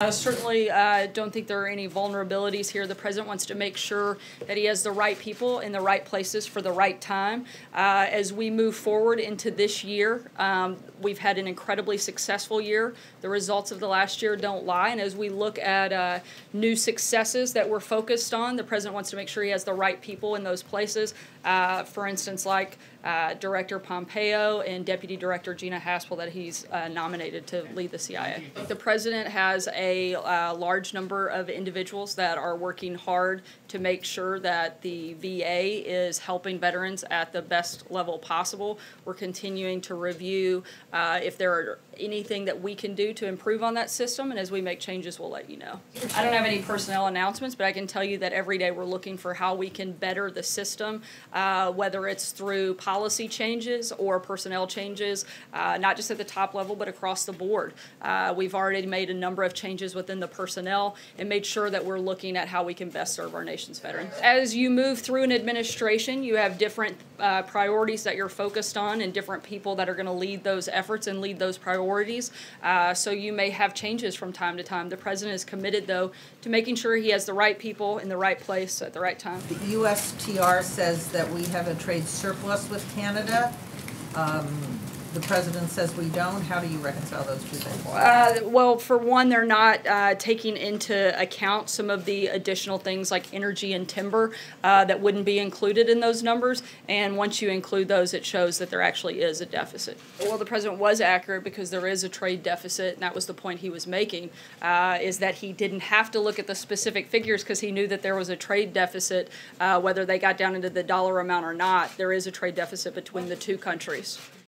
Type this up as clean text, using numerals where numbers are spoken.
Certainly don't think there are any vulnerabilities here. The president wants to make sure that he has the right people in the right places for the right time. As we move forward into this year, we've had an incredibly successful year. The results of the last year don't lie. And as we look at new successes that we're focused on, the president wants to make sure he has the right people in those places. For instance, like Director Pompeo and Deputy Director Gina Haspel that he's nominated to lead the CIA. The president has a large number of individuals that are working hard to make sure that the VA is helping veterans at the best level possible. We're continuing to review if there are anything that we can do to improve on that system, and as we make changes, we'll let you know. I don't have any personnel announcements, but I can tell you that every day we're looking for how we can better the system, whether it's through policy changes or personnel changes, not just at the top level, but across the board. We've already made a number of changes within the personnel and made sure that we're looking at how we can best serve our nation's veterans. As you move through an administration, you have different priorities that you're focused on and different people that are going to lead those efforts and lead those priorities. So you may have changes from time to time. The president is committed, though, to making sure he has the right people in the right place at the right time. The USTR says that we have a trade surplus with Canada. The president says we don't. How do you reconcile those two things? Well, for one, they're not taking into account some of the additional things like energy and timber that wouldn't be included in those numbers. And once you include those, it shows that there actually is a deficit. Well, the president was accurate because there is a trade deficit, and that was the point he was making, is that he didn't have to look at the specific figures because he knew that there was a trade deficit, whether they got down into the dollar amount or not. There is a trade deficit between the two countries.